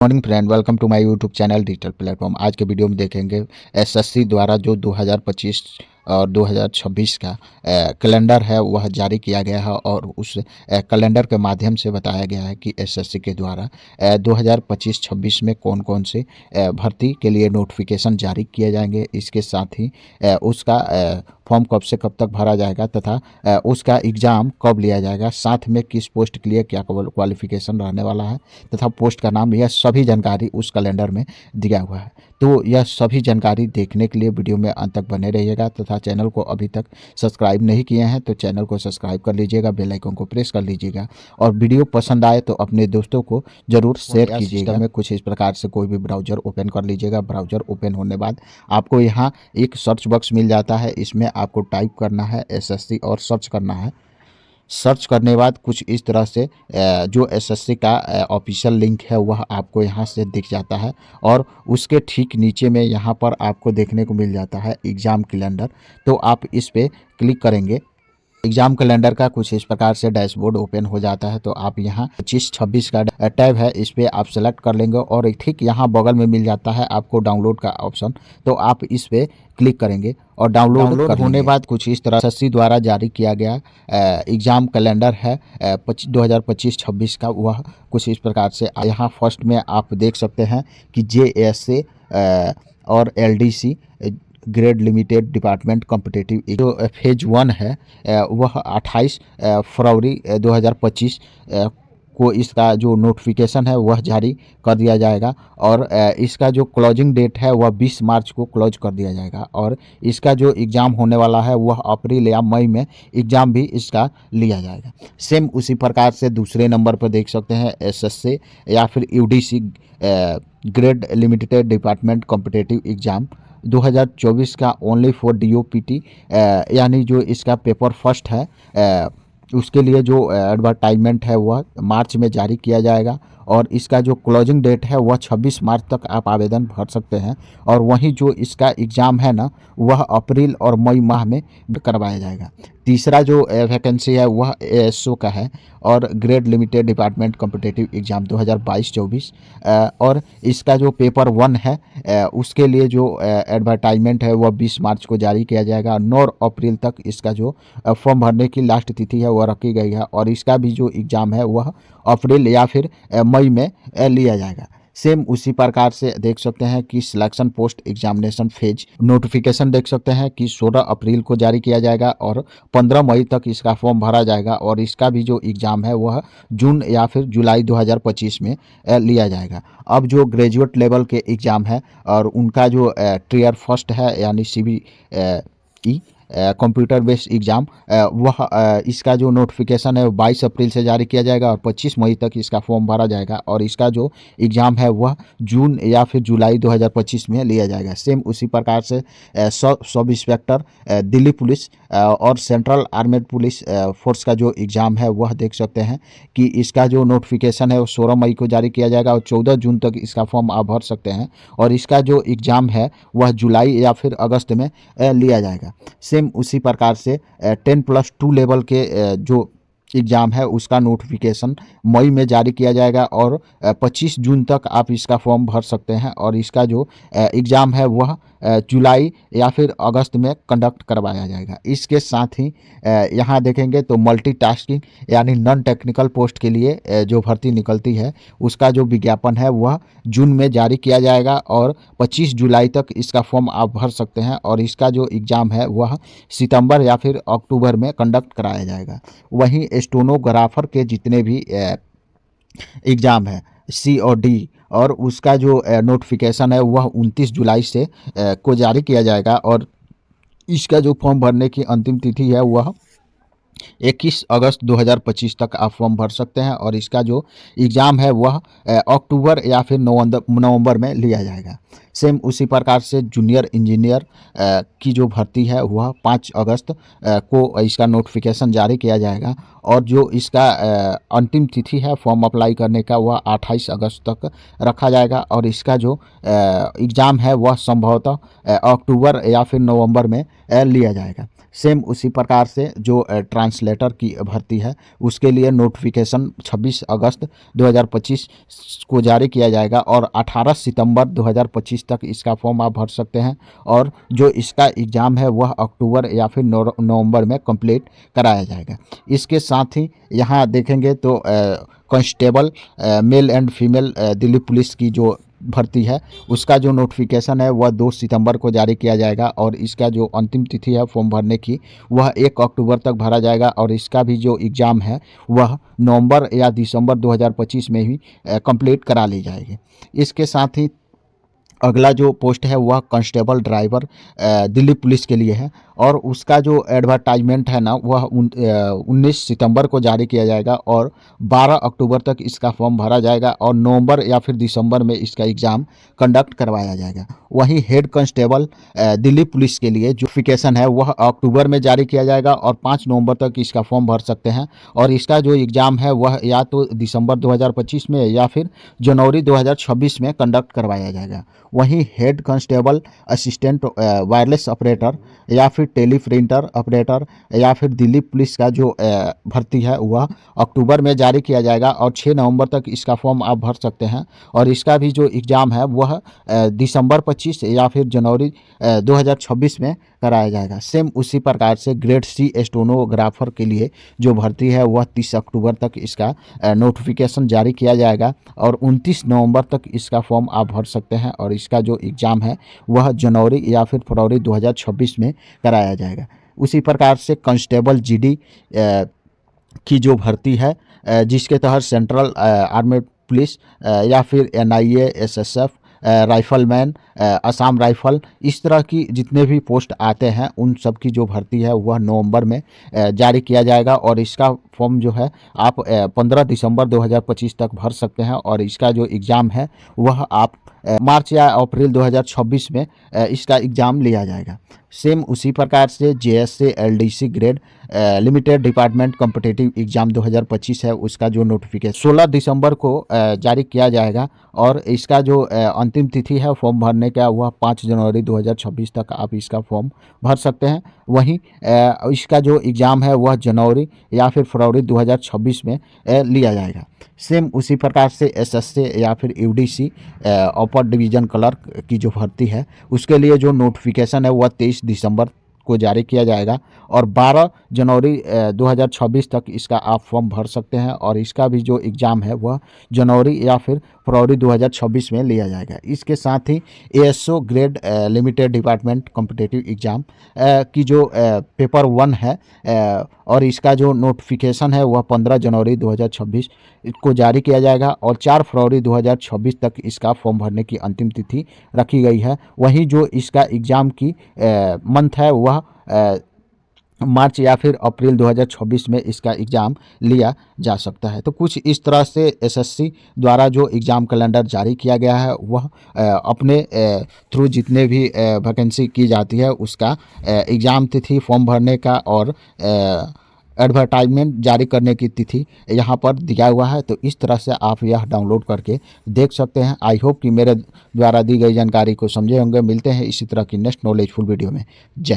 Morning friend, welcome to my YouTube channel digital platform. आज के video में देखेंगे एसएससी द्वारा जो 2025 और 2026 का कैलेंडर है वह जारी किया गया है और उस कैलेंडर के माध्यम से बताया गया है कि एसएससी के द्वारा 2025-26 में कौन कौन से भर्ती के लिए नोटिफिकेशन जारी किए जाएंगे। इसके साथ ही उसका फॉर्म कब से कब तक भरा जाएगा तथा उसका एग्ज़ाम कब लिया जाएगा, साथ में किस पोस्ट के लिए क्या क्वालिफिकेशन रहने वाला है तथा पोस्ट का नाम, यह सभी जानकारी उस कैलेंडर में दिया हुआ है। तो यह सभी जानकारी देखने के लिए वीडियो में अंत तक बने रहिएगा तथा चैनल को अभी तक सब्सक्राइब नहीं किए हैं तो चैनल को सब्सक्राइब कर लीजिएगा, बेल आइकन को प्रेस कर लीजिएगा और वीडियो पसंद आए तो अपने दोस्तों को जरूर शेयर कीजिएगा। में कुछ इस प्रकार से कोई भी ब्राउज़र ओपन कर लीजिएगा। ब्राउज़र ओपन होने बाद आपको यहाँ एक सर्च बॉक्स मिल जाता है, इसमें आपको टाइप करना है एसएससी और सर्च करना है। सर्च करने के बाद कुछ इस तरह से जो एसएससी का ऑफिशियल लिंक है वह आपको यहाँ से दिख जाता है और उसके ठीक नीचे में यहाँ पर आपको देखने को मिल जाता है एग्ज़ाम कैलेंडर। तो आप इस पर क्लिक करेंगे। एग्ज़ाम कैलेंडर का कुछ इस प्रकार से डैशबोर्ड ओपन हो जाता है। तो आप यहाँ 25-26 का टैब है, इस पर आप सेलेक्ट कर लेंगे और ठीक यहाँ बगल में मिल जाता है आपको डाउनलोड का ऑप्शन। तो आप इस पर क्लिक करेंगे और डाउनलोड होने बाद कुछ इस तरह एसएससी द्वारा जारी किया गया एग्ज़ाम कैलेंडर है 2025-26 का, वह कुछ इस प्रकार से यहाँ फर्स्ट में आप देख सकते हैं कि JSA और LDC grade limited department competitive जो फेज 1 है वह 28 फरवरी 2025 को इसका जो नोटिफिकेशन है वह जारी कर दिया जाएगा और इसका जो क्लोजिंग डेट है वह 20 मार्च को क्लोज कर दिया जाएगा और इसका जो एग्ज़ाम होने वाला है वह अप्रैल या मई में एग्ज़ाम भी इसका लिया जाएगा। सेम उसी प्रकार से दूसरे नंबर पर देख सकते हैं एसएससी या फिर UDC grade limited department competitive exam 2024 का ओनली फॉर DOPT यानी जो इसका पेपर फर्स्ट है उसके लिए जो एडवर्टाइजमेंट है वह मार्च में जारी किया जाएगा और इसका जो क्लोजिंग डेट है वह 26 मार्च तक आप आवेदन भर सकते हैं और वहीं जो इसका एग्ज़ाम है ना वह अप्रैल और मई माह में करवाया जाएगा। तीसरा जो वैकेंसी है वह ASO का है और grade limited department competitive exam 2022-24 और इसका जो पेपर 1 है उसके लिए जो एडवर्टाइजमेंट है वह 20 मार्च को जारी किया जाएगा। 9 अप्रैल तक इसका जो फॉर्म भरने की लास्ट तिथि है वह रखी गई है और इसका भी जो एग्ज़ाम है वह अप्रैल या फिर मई में लिया जाएगा। सेम उसी प्रकार से देख सकते हैं कि selection post examination phase notification देख सकते हैं कि 16 अप्रैल को जारी किया जाएगा और 15 मई तक इसका फॉर्म भरा जाएगा और इसका भी जो एग्ज़ाम है वह जून या फिर जुलाई 2025 में लिया जाएगा। अब जो ग्रेजुएट लेवल के एग्ज़ाम है और उनका जो टियर फर्स्ट है यानी CBE कंप्यूटर बेस्ड एग्ज़ाम वह इसका जो नोटिफिकेशन है 22 अप्रैल से जारी किया जाएगा और 25 मई तक इसका फॉर्म भरा जाएगा और इसका जो एग्ज़ाम है वह जून या फिर जुलाई 2025 में लिया जाएगा। सेम उसी प्रकार से सब इंस्पेक्टर दिल्ली पुलिस और सेंट्रल आर्मेड पुलिस फोर्स का जो एग्ज़ाम है वह देख सकते हैं कि इसका जो नोटिफिकेशन है वो 16 मई को जारी किया जाएगा और 14 जून तक इसका फॉर्म आप भर सकते हैं और इसका जो एग्ज़ाम है वह जुलाई या फिर अगस्त में लिया जाएगा। सेम उसी प्रकार से 10+2 लेवल के जो एग्ज़ाम है उसका नोटिफिकेशन मई में जारी किया जाएगा और 25 जून तक आप इसका फॉर्म भर सकते हैं और इसका जो एग्ज़ाम है वह जुलाई या फिर अगस्त में कंडक्ट करवाया जाएगा। इसके साथ ही यहाँ देखेंगे तो मल्टीटास्किंग यानी नॉन टेक्निकल पोस्ट के लिए जो भर्ती निकलती है उसका जो विज्ञापन है वह जून में जारी किया जाएगा और 25 जुलाई तक इसका फॉर्म आप भर सकते हैं और इसका जो एग्ज़ाम है वह सितंबर या फिर अक्टूबर में कंडक्ट कराया जाएगा। वहीं स्टेनोग्राफर के जितने भी एग्ज़ाम है C और D और उसका जो नोटिफिकेशन है वह 29 जुलाई से को जारी किया जाएगा और इसका जो फॉर्म भरने की अंतिम तिथि है वह 21 अगस्त 2025 तक आप फॉर्म भर सकते हैं और इसका जो एग्ज़ाम है वह अक्टूबर या फिर नवंबर में लिया जाएगा। सेम उसी प्रकार से जूनियर इंजीनियर की जो भर्ती है वह 5 अगस्त को इसका नोटिफिकेशन जारी किया जाएगा और जो इसका अंतिम तिथि है फॉर्म अप्लाई करने का वह 28 अगस्त तक रखा जाएगा और इसका जो एग्ज़ाम है वह संभवतः अक्टूबर या फिर नवंबर में लिया जाएगा। सेम उसी प्रकार से जो ट्रांसलेटर की भर्ती है, उसके लिए नोटिफिकेशन 26 अगस्त 2025 को जारी किया जाएगा और 18 सितंबर 2025 तक इसका फॉर्म आप भर सकते हैं। और जो इसका एग्ज़ाम है वह अक्टूबर या फिर नवंबर में कंप्लीट कराया जाएगा। इसके साथ ही यहाँ देखेंगे तो constable male and female Delhi police की जो भर्ती है उसका जो नोटिफिकेशन है वह 2 सितंबर को जारी किया जाएगा और इसका जो अंतिम तिथि है फॉर्म भरने की वह 1 अक्टूबर तक भरा जाएगा और इसका भी जो एग्ज़ाम है वह नवंबर या दिसंबर 2025 में ही कंप्लीट करा ली जाएगी। इसके साथ ही अगला जो पोस्ट है वह कांस्टेबल ड्राइवर दिल्ली पुलिस के लिए है और उसका जो एडवर्टाइजमेंट है ना वह 19 सितंबर को जारी किया जाएगा और 12 अक्टूबर तक इसका फॉर्म भरा जाएगा और नवंबर या फिर दिसंबर में इसका एग्ज़ाम कंडक्ट करवाया जाएगा। वहीं हेड कांस्टेबल दिल्ली पुलिस के लिए जो नोटिफिकेशन है वह अक्टूबर में जारी किया जाएगा और 5 नवंबर तक इसका फॉर्म भर सकते हैं और इसका जो एग्ज़ाम है वह या तो दिसंबर 2025 में या फिर जनवरी 2026 में कंडक्ट करवाया जाएगा। वहीं head constable assistant wireless operator या फिर टेलीप्रिंटर ऑपरेटर या फिर दिल्ली पुलिस का जो भर्ती है वह अक्टूबर में जारी किया जाएगा और 6 नवंबर तक इसका फॉर्म आप भर सकते हैं और इसका भी जो एग्ज़ाम है वह दिसंबर 25 या फिर जनवरी 2026 में कराया जाएगा। सेम उसी प्रकार से ग्रेड सी स्टेनोग्राफर के लिए जो भर्ती है वह 30 अक्टूबर तक इसका नोटिफिकेशन जारी किया जाएगा और 29 नवंबर तक इसका फॉर्म आप भर सकते हैं और इसका जो एग्ज़ाम है वह जनवरी या फिर फरवरी 2026 में कराया जाएगा। उसी प्रकार से कांस्टेबल जीडी की जो भर्ती है जिसके तहत सेंट्रल आर्मेड पुलिस या फिर NIA SSF rifleman Assam rifle इस तरह की जितने भी पोस्ट आते हैं उन सब की जो भर्ती है वह नवंबर में जारी किया जाएगा और इसका फॉर्म जो है आप 15 दिसंबर 2025 तक भर सकते हैं और इसका जो एग्ज़ाम है वह आप मार्च या अप्रैल 2026 में इसका एग्ज़ाम लिया जाएगा। सेम उसी प्रकार से JSC LDC grade limited department competitive exam 2025 है उसका जो नोटिफिकेशन 16 दिसंबर को जारी किया जाएगा और इसका जो अंतिम तिथि है फॉर्म भरने का वह 5 जनवरी 2026 तक आप इसका फॉर्म भर सकते हैं। वहीं इसका जो एग्ज़ाम है वह जनवरी या फिर फरवरी 2026 में लिया जाएगा। सेम उसी प्रकार से एसएससी या फिर यूडीसी अपर डिवीज़न क्लर्क की जो भर्ती है उसके लिए जो नोटिफिकेशन है वह 23 दिसंबर को जारी किया जाएगा और 12 जनवरी 2026 तक इसका आप फॉर्म भर सकते हैं और इसका भी जो एग्ज़ाम है वह जनवरी या फिर फरवरी 2026 में लिया जाएगा। इसके साथ ही ASO grade limited department competitive exam की जो पेपर 1 है और इसका जो नोटिफिकेशन है वह 15 जनवरी 2026 को जारी किया जाएगा और 4 फरवरी 2026 तक इसका फॉर्म भरने की अंतिम तिथि रखी गई है। वहीं जो इसका एग्ज़ाम की मंथ है वह मार्च या फिर अप्रैल 2026 में इसका एग्ज़ाम लिया जा सकता है। तो कुछ इस तरह से एसएससी द्वारा जो एग्ज़ाम कैलेंडर जारी किया गया है वह अपने थ्रू जितने भी वैकेंसी की जाती है उसका एग्ज़ाम तिथि फॉर्म भरने का और एडवर्टाइजमेंट जारी करने की तिथि यहाँ पर दिया हुआ है। तो इस तरह से आप यह डाउनलोड करके देख सकते हैं। आई होप कि मेरे द्वारा दी गई जानकारी को समझे होंगे। मिलते हैं इसी तरह की नेक्स्ट नॉलेजफुल वीडियो में। जय